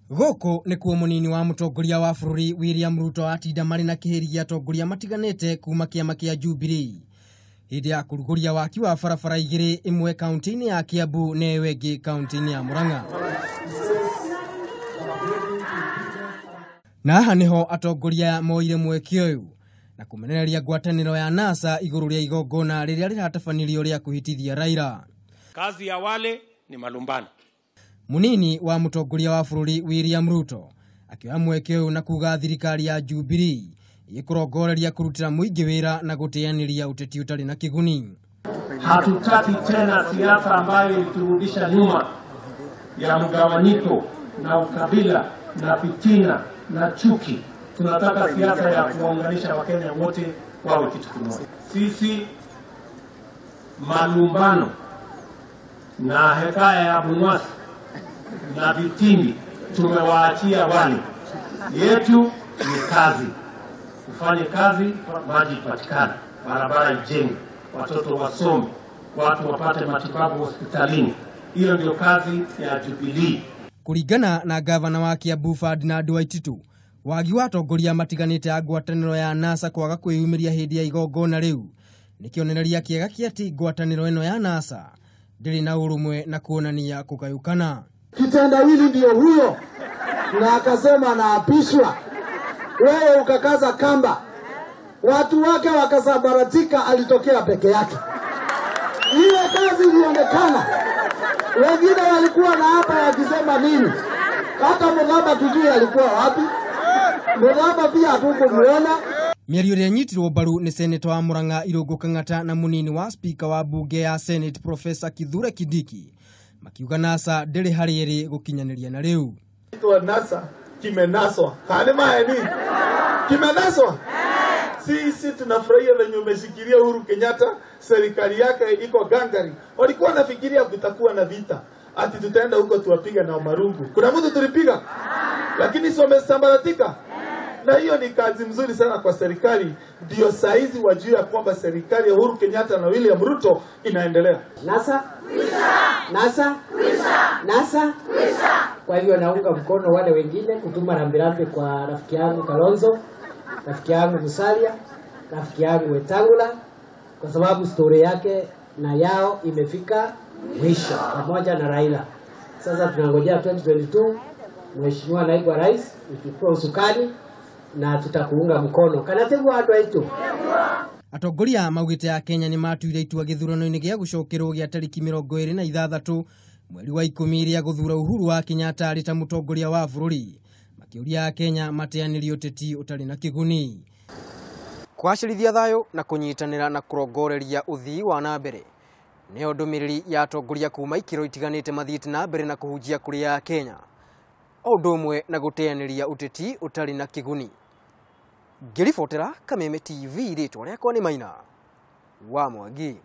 Goko ni kuo munini wa mutongoria wa bururi William Ruto atinda mari na kihiri gia atongoria matiganete kuma kiama kia Jubilee hindi ya kuruguria waki wa barabara igiri, imwe kaunti-ini ya Kiambu na iyo ingi kaunti-ini ya Murang'a. Na haha niho atongoria moire mweke uyu na kumenereria ngwataniro ya NASA iguru ria igongona riria riratabanirio ria kuhitithia Raila. Kazi ya wale ni malumbano. Munini wa mutongoria wa bururi William Ruto akioya mweke uyu na kuga thirikari ya Jubilee ikurongoreria kurutira muingi wira na gutianiria uteti utari na kiguni. Hatutaki tena siasa ambayo iturudisha nyuma ya mgawanyiko na ukabila na fitina na chuki. Tunataka siasa ya kuunganisha Wakenya wote wawe kitu kimoja. Sisi malumbano na hekaya ya bunwasi na vitindi tumewaachia wale. Yetu ni kazi. Ufanye kazi, maji patikana, barabara ijenge, watoto wasome, watu wapate matibabu hospitalini. Hiyo ndio kazi ya Jubilee. Kuringana na gavana wa Kiambu Ferdinand Waititu, wagi wa atongoria matiganite a ngwataniro ya NASA kwaga kwiyumiria hindi ya igongona riu ni kionereria kiega kia ati ngwataniro ino ya NASA ndiri na urumwe na kuonania kugayukana. Kitendawili ndio huyo, na akasema anaapishwa. Wewe ukakaza kamba, watu wake wakasambaratika, alitokea peke yake. Ile kazi ilionekana. Wengine walikuwa na hapa wakisema nini? Hata Muthama tujui alikuwa wapi. Muthama pia hatukumuona. Miario ria nyitirwo mbaru ni senator wa Murang'a Irungu Kang'ata na munini wa speaker wa bunge ya Senate Professor Kithure Kindiki makiuga NASA ndiri hari iri gukinyaniria na riu. NASA kimenaswa. Kale maeni kimenaswa. Sisi tunafurahia venye umeshikilia Uhuru Kenyatta, serikali yake iko gangari. Walikuwa nafikiria kutakuwa na vita, ati tutaenda huko tuwapiga na marungu. Kuna mtu tulipiga, lakini sio wamesambaratika. Na hiyo ni kazi mzuri sana kwa serikali. Ndio saizi wajua kwamba serikali ya Uhuru Kenyatta na William Ruto inaendelea. NASA NASA NASA. Kwa hivyo naunga mkono wale wengine kutuma rambirambi kwa rafiki yangu Kalonzo, rafiki yangu Musalia, rafiki yangu Wetangula, kwa sababu story yake na yao imefika mwisho pamoja na Raila. Sasa tunangojea 2022 Mheshimiwa Naibu wa Rais uchukue usukani na tutakuunga mkono. Kanategwa watu aitu. Atongoria maugite ya Kenya ni matuire itua githurano-ini gia gucokerwo gia tariki 26 mweri wa 10 iria guthura Uhuru wa Kenyatta ari ta mutongoria wa bururi, makiuria Kenya mateanirio uteti utari na kiguni. Kwacirithia thayo na kunyitanira na kurongoreria uthii wa na mbere nio ndumiriri ya atongoria kuma ikiro itiganite mathiite na mbere na kuhunjia kuri ya Kenya o ndomwe na guteaniria uteti utari na kiguni. Ngiribotera Kameme TV ritwa riakwa ni Maina wa Mwangi.